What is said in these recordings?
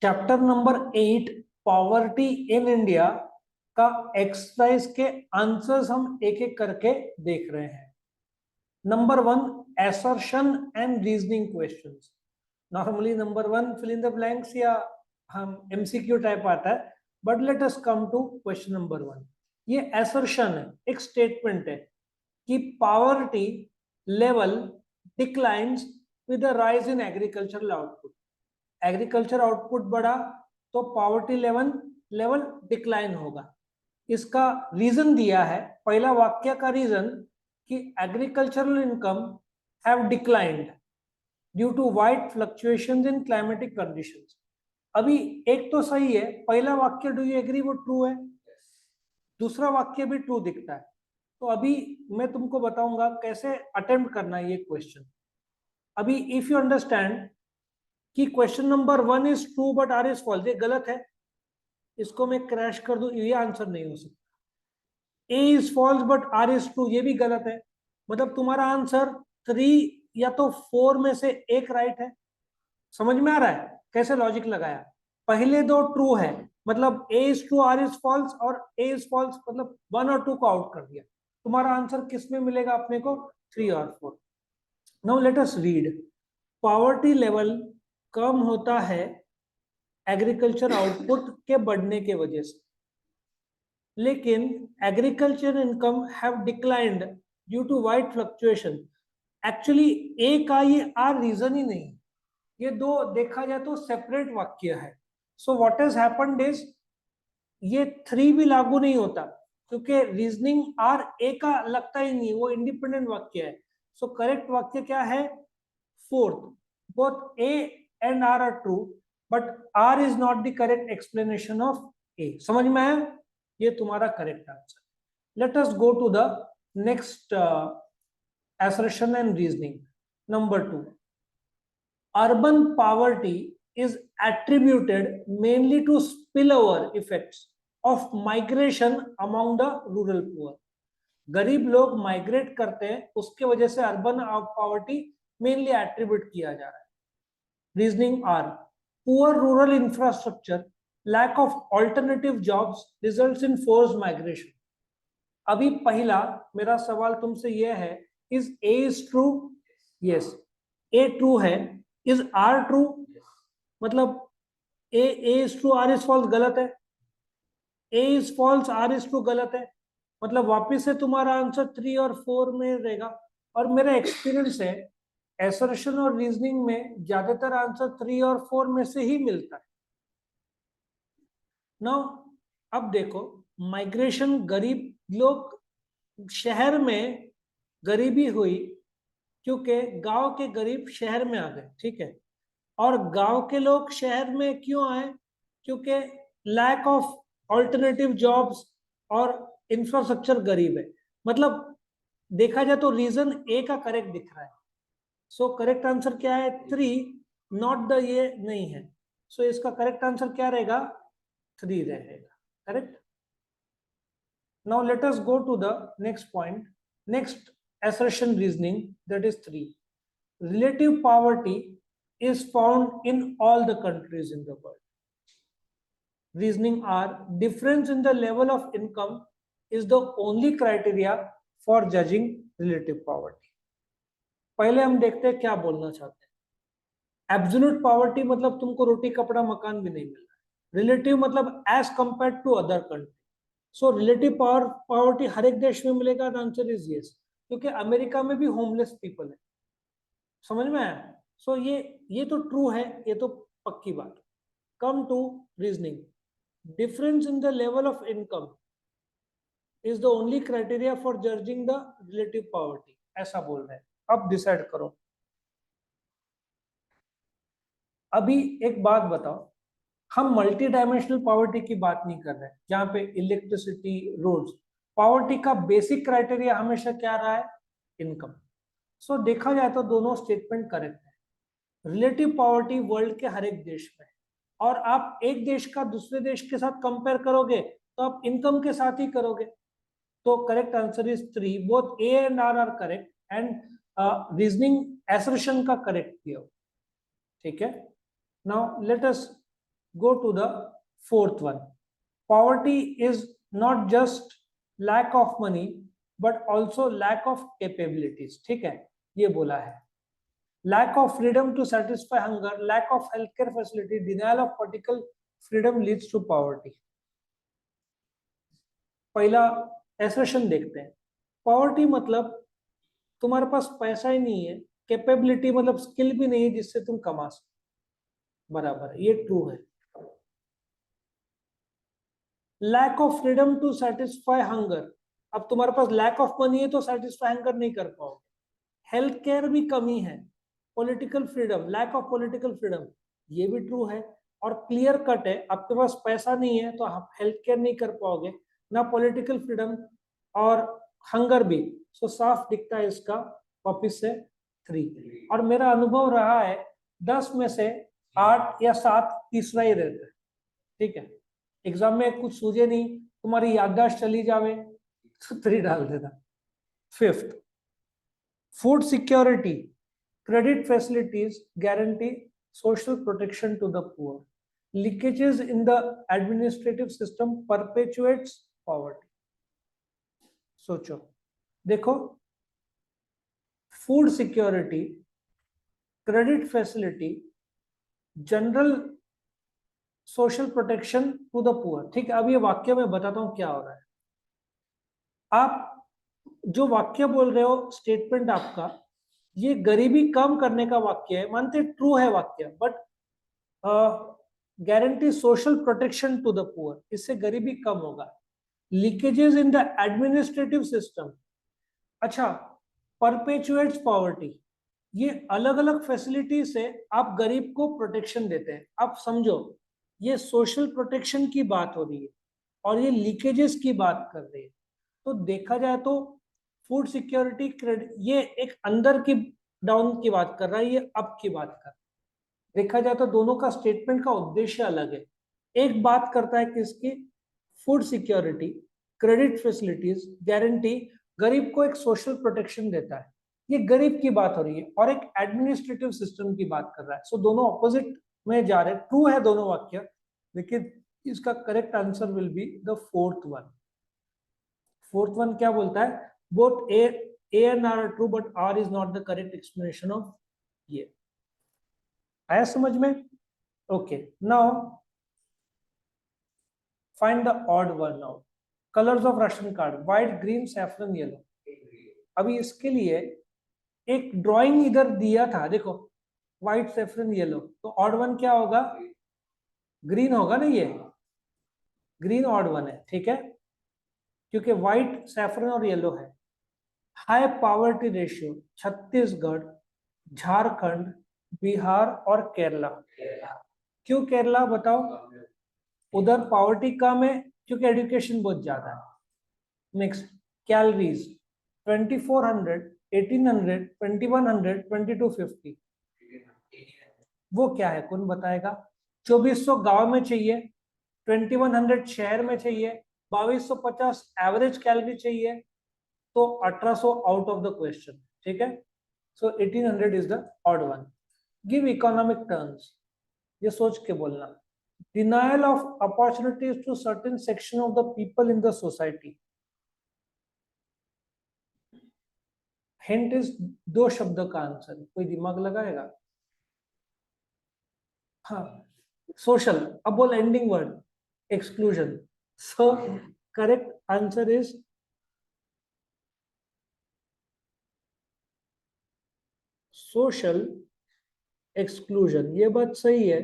Chapter number 8 poverty in India का exercise के answers हम एक एक करके देख रहे हैं। Number 1 assertion and reasoning questions। Normally number 1 fill in the blanks या हम MCQ टाइप आता है, but let us come to question number 1। ये assertion है, एक स्टेटमेंट है कि poverty level declines with the rise in agricultural output. Agriculture output बढ़ा तो पॉवर्टी लेवल डिक्लाइन होगा। इसका रीजन दिया है, पहला वाक्य का रीजन कि agricultural income have declined due to wide fluctuations in climatic conditions. अभी एक तो सही है, पहला वाक्य डू यू एग्री वो ट्रू है, दूसरा वाक्य भी ट्रू दिखता है। तो अभी मैं तुमको बताऊंगा कैसे अटेम्प्ट करना है ये क्वेश्चन। अभी इफ यू अंडरस्टैंड कि question number 1 is true but R is false, ये गलत है, इसको मैं क्रैश कर दूं, ये आंसर नहीं हो सकता। A is false but R is true, ये भी गलत है। मतलब तुम्हारा आंसर 3 या तो 4 में से एक राइट है। समझ में आ रहा है कैसे लॉजिक लगाया? पहले दो ट्रू है, मतलब A is true R is false, और ए इज फॉल्स मतलब 1 और 2 को आउट कर दिया। तुम्हारा आंसर किस में मिलेगा अपने को? 3 और 4। Now let us read. Poverty level कम होता है एग्रीकल्चर आउटपुट के बढ़ने के वजह से, लेकिन agriculture income have declined due to wide fluctuation. Actually A का ये आर रीजन ही नहीं, ये दो देखा जाए तो सेपरेट वाक्य है। So what has happened is ये 3 भी लागू नहीं होता, क्योंकि रीजनिंग आर ए का लगता ही नहीं, वो इंडिपेंडेंट वाक्य है। सो करेक्ट वाक्य क्या है? 4th, both A and R are true, but R is not the correct explanation of A। समझ में आया? ये तुम्हारा correct answer. Let us go to the next assertion and reasoning। Number 2, urban poverty is attributed mainly to spillover effects of migration among the rural poor। गरीब लोग migrate करते हैं, उसके वजह से अर्बन पॉवर्टी मेनली एट्रीब्यूट किया जा रहा है। Reasoning are poor rural infrastructure, lack of alternative jobs results in forced migration. अभी पहला मेरा सवाल तुमसे यह है, is A is true? Yes, A true है। Is R true? मतलब A is true R is false गलत है। A is false R is true गलत है। मतलब वापिस से तुम्हारा आंसर 3 और 4 में रहेगा। और मेरा एक्सपीरियंस है एसर्शन और रीजनिंग में ज्यादातर आंसर 3 और 4 में से ही मिलता है। नाउ अब देखो, माइग्रेशन, गरीब लोग शहर में गरीबी हुई क्योंकि गांव के गरीब शहर में आ गए, ठीक है। और गांव के लोग शहर में क्यों आए? क्योंकि लैक ऑफ ऑल्टरनेटिव जॉब्स और इंफ्रास्ट्रक्चर गरीब है। मतलब देखा जाए तो रीजन ए का करेक्ट दिख रहा है। सो करेक्ट आंसर क्या है? 3, नॉट द ये नहीं है। सो इसका करेक्ट आंसर क्या रहेगा? 3 रहेगा। Correct. Now let us go to the next point, next assertion reasoning, that is 3, relative poverty is found in all the countries in the world। Reasoning are difference in the level of income is the only criteria for judging relative poverty। पहले हम देखते हैं क्या बोलना चाहते हैं। Absolute poverty मतलब तुमको रोटी कपड़ा मकान भी नहीं मिल रहा है। रिलेटिव मतलब as compare to other country. So relative poverty हर एक देश में मिलेगा? आंसर इज यस, क्योंकि अमेरिका में भी होमलेस पीपल है। समझ में आया? सो ये तो ट्रू है, ये तो पक्की बात। Come to reasoning, difference in the level of income is the only criteria for judging the relative poverty, ऐसा बोल रहे हैं। अब डिसाइड करो। अभी एक बात बताओ, हम मल्टी डायमेंशनल पॉवर्टी की बात नहीं कर रहे हैं, जहां पे इलेक्ट्रिसिटी, रोड्स। पॉवर्टी का बेसिक क्राइटेरिया हमेशा क्या रहा है? इनकम। सो देखा जाए तो दोनों स्टेटमेंट करेक्ट है। रिलेटिव पॉवर्टी वर्ल्ड के हर एक देश में, और आप एक देश का दूसरे देश के साथ कंपेयर करोगे तो आप इनकम के साथ ही करोगे। तो correct answer is 3, both A and R are correct, and reasoning assertion का करेक्ट किया। ठीक है। Now let us go to the fourth one. Poverty is not just lack of money but also lack of capabilities. ठीक है, ये बोला है. Lack of freedom to satisfy hunger, lack of healthcare facility, denial of political freedom leads to poverty. पहला assertion देखते हैं. Poverty मतलब तुम्हारे पास पैसा ही नहीं है, कैपेबिलिटी मतलब स्किल भी नहीं है जिससे तुम कमा सको. बराबर, ये ट्रू है. Lack of freedom to satisfy hunger, अब तुम्हारे पास लैक ऑफ मनी है तो सेटिस्फाई हंगर नहीं कर पाओगे. हेल्थ केयर भी कमी है. Political freedom, lack of political freedom, ये भी ट्रू है. और क्लियर कट है, आपके पास पैसा नहीं है तो आप हेल्थ केयर नहीं कर पाओगे, ना पॉलिटिकल फ्रीडम और हंगर भी. सो साफ दिखता है इसका वापिस से 3. और मेरा अनुभव रहा है 10 में से 8 या 7 तीसरा ही रहता है. ठीक है, एग्जाम में कुछ सूझे नहीं, तुम्हारी याददाश्त चली जावे तो 3 डाल देना. 5th, food security, credit facilities guarantee social protection to the poor. Leakages in the administrative system perpetuates poverty. सोचो, देखो, food security, credit facility, general social protection to the poor. ठीक है, अब ये वाक्य में बताता हूं क्या हो रहा है. आप जो वाक्य बोल रहे हो, स्टेटमेंट आपका, ये गरीबी कम करने का वाक्य है, मानते ट्रू है वाक्य, but guarantee social protection to the poor, इससे गरीबी कम होगा. Leakages in the administrative system, अच्छा, परपेचुएट्स पॉवर्टी, ये अलग अलग फैसिलिटी से आप गरीब को प्रोटेक्शन देते हैं. आप समझो, ये सोशल प्रोटेक्शन की बात हो रही है और ये लीकेजेस की बात कर रही है. तो देखा जाए तो फूड सिक्योरिटी, क्रेडिट, ये एक अंदर की डाउन की बात कर रहा है, ये अप की बात कर रहा है. देखा जाए तो दोनों का स्टेटमेंट का उद्देश्य अलग है. एक बात करता है किसकी, food security, credit facilities, guarantee, गरीब को एक सोशल प्रोटेक्शन देता है, ये गरीब की बात हो रही है. और एक एडमिनिस्ट्रेटिव सिस्टम की बात कर रहा है. सो दोनों ऑपोजिट में जा रहे हैं. ट्रू है दोनों वाक्य, लेकिन इसका correct answer will be the fourth one. Fourth one क्या बोलता है, both A and R are true, but R is not the correct explanation of ये. आया समझ में? Okay, now find the odd one out. Colors of ration card: white, green, saffron, yellow. अभी इसके लिए एक ड्राइंग इधर दिया था, देखो, व्हाइट, सैफरन, येलो, तो ऑड वन क्या होगा, ग्रीन होगा ना. ये ग्रीन ऑड वन है, ठीक है, क्योंकि व्हाइट, सैफरन और येलो है. High poverty ratio, Chhattisgarh, Jharkhand, Bihar और केरला. क्यों केरला बताओ, उधर पावर्टी कम है क्योंकि एजुकेशन बहुत ज्यादा है. Next, calories 2400, 1800, 2100, 2250. वो क्या है, कौन बताएगा. 2400 गांव में चाहिए, 2100 शहर में चाहिए, 2250 एवरेज कैलोरी चाहिए, तो 1800 आउट ऑफ द क्वेश्चन. ठीक है, so 1800 is the odd one. Give economic terms, ये सोच के बोलना. Denial of opportunities to certain section of the people in the society. Hint is 2 शब्द का आंसर, कोई दिमाग लगाएगा. हाँ, सोशल, अब बोल ending word, exclusion. So correct answer is social exclusion. ये बात सही है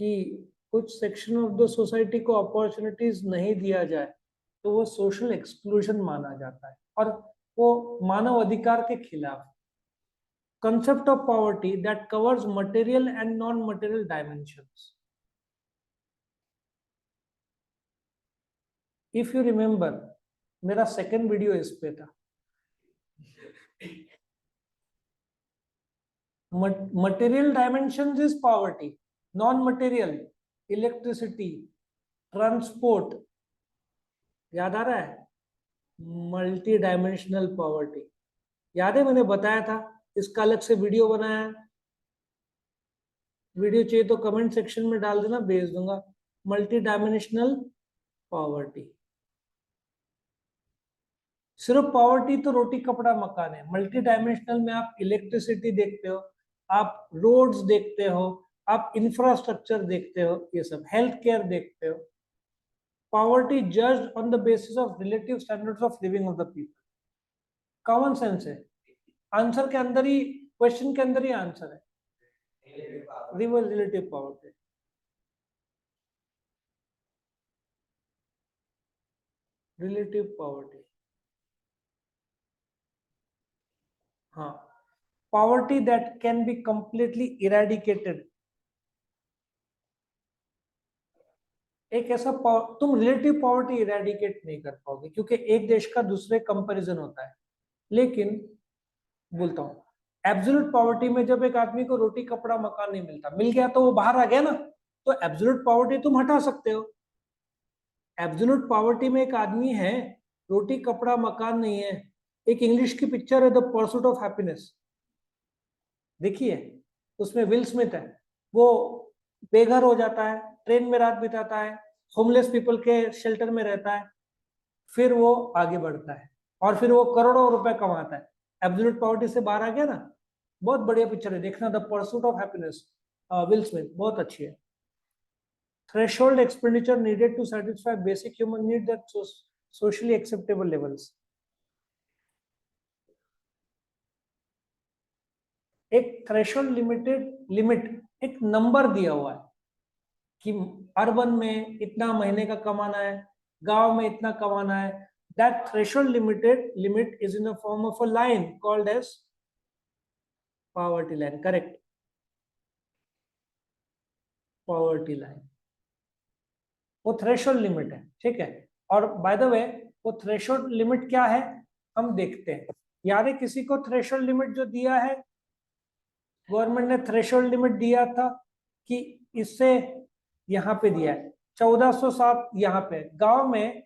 कि कुछ सेक्शन ऑफ द सोसाइटी को अपॉर्चुनिटीज नहीं दिया जाए तो वो सोशल एक्सक्लूजन माना जाता है और वो मानव अधिकार के खिलाफ. concept of poverty that covers material and non-material dimensions. If you remember, मेरा सेकंड वीडियो इस पे था. Material dimensions is poverty, non-material, electricity, transport, याद आ रहा है, मल्टी डायमेंशनल पॉवर्टी, याद है मैंने बताया था, इसका अलग से वीडियो बनाया है. वीडियो चाहिए तो कमेंट सेक्शन में डाल देना, भेज दूंगा। मल्टी डायमेंशनल पॉवर्टी, सिर्फ पॉवर्टी तो रोटी कपड़ा मकान है। मल्टी डायमेंशनल में आप इलेक्ट्रिसिटी देखते हो, आप रोड्स देखते हो, आप इंफ्रास्ट्रक्चर देखते हो, ये सब हेल्थ केयर देखते हो। Poverty judged on the basis of relative standards of living of the people. Common sense है, आंसर के अंदर ही, क्वेश्चन के अंदर ही आंसर है, रिलेटिव पॉवर्टी। रिलेटिव पॉवर्टी, हाँ, poverty that can be completely eradicated. एक ऐसा तुम रिलेटिव पॉवर्टी इरेडिकेट नहीं कर पाओगे, क्योंकि एक देश का दूसरे कंपैरिजन होता है। लेकिन बोलता हूँ, एब्सोल्यूट पॉवर्टी में जब एक आदमी को रोटी कपड़ा मकान नहीं मिलता, मिल गया तो वो बाहर आ गया ना, तो एब्सोल्यूट पॉवर्टी तुम हटा सकते हो। एब्सोल्यूट पॉवर्टी में एक आदमी है, रोटी कपड़ा मकान नहीं है। एक इंग्लिश की पिक्चर है, द परसूट ऑफ हैप्पीनेस, देखिए, उसमें विल स्मिथ है। वो बेघर हो जाता है, ट्रेन में रात बिताता है, होमलेस पीपल के शेल्टर में रहता है, फिर वो आगे बढ़ता है और फिर वो करोड़ों रुपए कमाता है। एब्सोल्यूट पॉवर्टी से बाहर आ गया ना। बहुत बढ़िया पिक्चर है, देखना, the pursuit of happiness, Will Smith, बहुत अच्छी है। Threshold expenditure needed to satisfy basic human need at socially acceptable levels. एक थ्रेशोल्ड लिमिट, एक नंबर दिया हुआ है कि अर्बन में इतना महीने का कमाना है, गांव में इतना कमाना है। That threshold limit is in the form of a line called as poverty line. Correct, poverty line, वो थ्रेशोल्ड लिमिट है, ठीक है। और बाय द वे, वो थ्रेशोल्ड लिमिट क्या है, हम देखते हैं। यार किसी को थ्रेशोल्ड लिमिट जो दिया है, गवर्नमेंट ने थ्रेशोल्ड लिमिट दिया था कि इससे, यहाँ पे दिया है 1407, यहाँ पे गांव में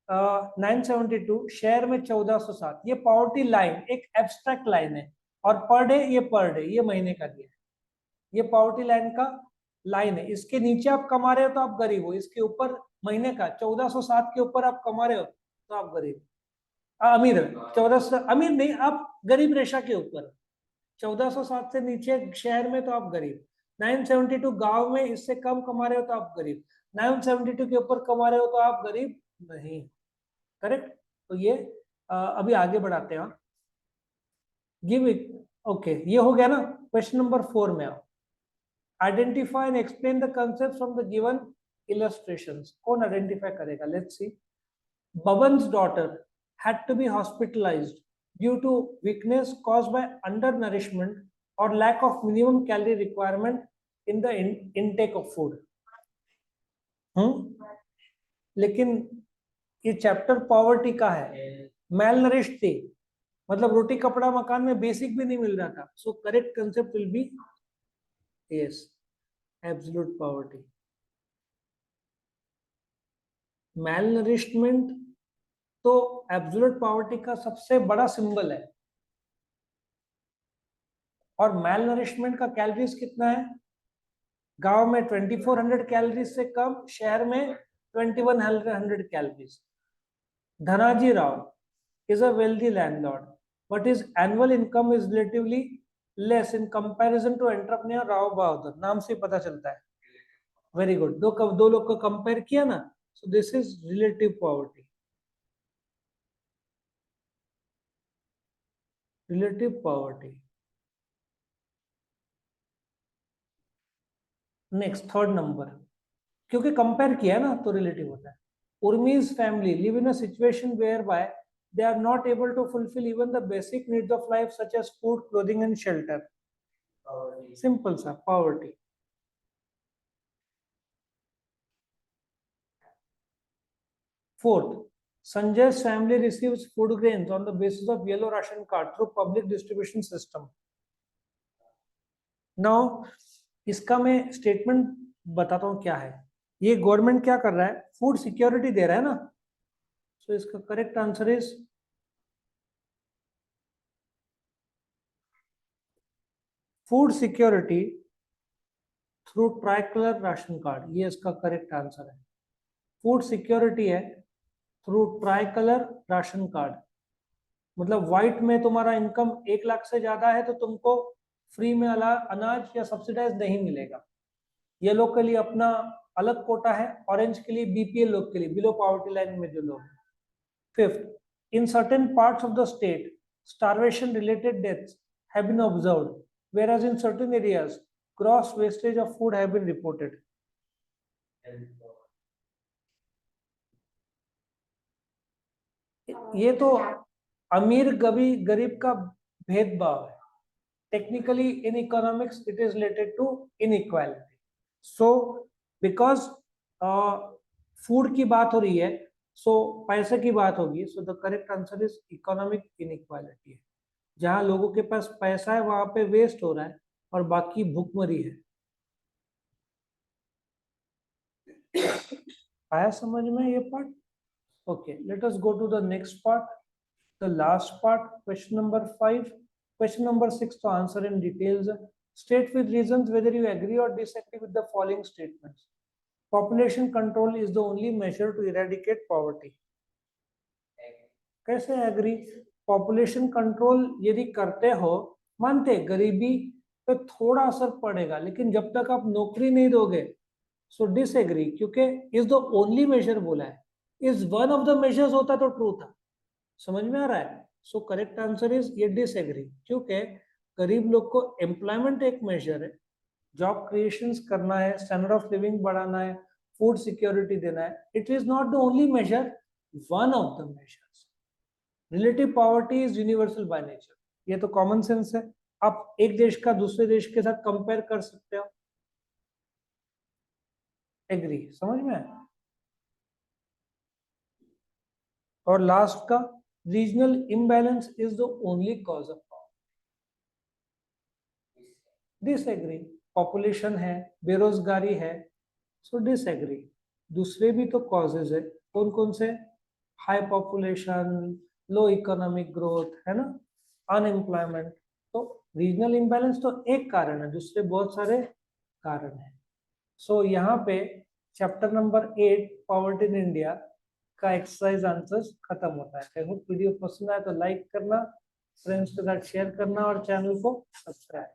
972, शहर में 1407। ये पॉवर्टी लाइन एक एब्स्ट्रैक्ट लाइन है, और पर डे, ये पर डे, ये महीने का दिया है। ये पॉवर्टी लाइन का लाइन है, इसके नीचे आप कमा रहे हो तो आप गरीब हो, इसके ऊपर महीने का 1407 के ऊपर आप कमा रहे हो तो आप गरीब, अमीर है। 1400 अमीर नहीं, आप गरीब रेशा के ऊपर। 1407 से नीचे शहर में तो आप गरीब। 972 गांव में इससे कम कमा रहे हो तो आप गरीब। 972 के ऊपर कमा रहे हो तो आप गरीब नहीं। करेक्ट। तो ये अभी आगे बढ़ाते हैं। गिव इट, ओके, ये हो गया ना। क्वेश्चन नंबर 4 में आओ। Identify and explain the concept from the given illustrations. कौन आइडेंटिफाई करेगा? Let's see. Bhavan's daughter had to be hospitalized due to weakness caused by undernourishment or lack of minimum calorie requirement in the intake of food. लेकिन ये chapter poverty का है, mail nourished थी, मतलब रोटी कपड़ा मकान में बेसिक भी नहीं मिल रहा था। So correct concept will be yes, absolute poverty. Malnourishment तो एब्सोल्यूट पॉवर्टी का सबसे बड़ा सिंबल है। और मेल नरिशमेंट का कैलोरीज कितना है? गांव में 2400 कैलोरीज से कम, शहर में 2100 calories. Dhanaji Rao is a wealthy landlord, but his annual income is relatively less in comparison to entrepreneur Rao Bahadur. नाम से पता चलता है। वेरी गुड, दो लोग को कंपेयर किया ना, so this is relative poverty. Relative poverty. Next, third number, क्योंकि कंपेयर किया ना तो रिलेटिव होता है। Urmi's family live in a situation whereby they are not able to fulfill even the basic needs of life such as food, clothing and shelter. Simple सा, poverty. Fourth, Sanjay's family receives food grains on the basis of yellow ration card through public distribution system. Now, इसका मैं statement बताता हूँ क्या है। ये government क्या कर रहा है, फूड सिक्योरिटी दे रहा है ना। सो इसका correct answer is food security through tricolour ration card, ये इसका करेक्ट आंसर है। फूड सिक्योरिटी है थ्रू ट्राइकलर राशन कार्ड, मतलब व्हाइट में तुम्हारा इनकम 1 लाख से ज्यादा है तो तुमको फ्री में अनाज या सब्सिडाइज नहीं मिलेगा। येलो के लिए अपना अलग कोटा है, ऑरेंज के लिए बीपीएल लोग के लिए, बिलो पॉवर्टी लाइन में जो लोग। Fifth, in certain parts of the state starvation related deaths have been observed, whereas in certain areas gross wastage of food have been reported. ये तो अमीर गरीब का भेदभाव है। Technically in economics it is related to inequality. So because food की बात हो रही है, सो पैसे की बात होगी, so the correct answer is economic inequality. जहां लोगों के पास पैसा है वहां पे वेस्ट हो रहा है और बाकी भूखमरी है। आया समझ में ये part? Okay, let us go to the next part, the last part, question number 5। Question number 6 to answer in details. State with reasons whether you agree or disagree with the following statements. Population control is the only measure to eradicate poverty. कैसे agree? Population control यदि करते हो, मानते गरीबी पे थोड़ा असर पड़ेगा, लेकिन जब तक आप नौकरी नहीं दोगे, सो डिसएग्री, क्योंकि इज द ओनली मेजर बोला है, is one of the measures होता तो ट्रू था। समझ में आ रहा है? सो करेक्ट आंसर इज ये डिसएग्री, क्योंकि गरीब लोग को एम्प्लॉयमेंट एक मेजर है, जॉब क्रिएशंस करना है, स्टैंडर्ड ऑफ लिविंग बढ़ाना है, फूड सिक्योरिटी देना है। It is not the only major, one of the majors. Relative poverty is universal by nature, ये तो कॉमन सेंस है। आप एक देश का दूसरे देश के साथ कंपेयर कर सकते हो। एग्री? समझ में आया? और लास्ट का, regional imbalance is the only cause of poverty. Disagree, population है, बेरोजगारी है, सो डिसएग्री। दूसरे भी तो कॉजेज है, कौन कौन से? High population, low economic growth, है ना, अनएम्प्लॉयमेंट। तो रीजनल इम्बैलेंस तो एक कारण है, दूसरे बहुत सारे कारण है। सो यहाँ पे chapter number 8 poverty in India का एक्सरसाइज आंसर्स खत्म होता है। आई होप वीडियो पसंद आए तो लाइक करना, फ्रेंड्स के साथ शेयर करना और चैनल को सब्सक्राइब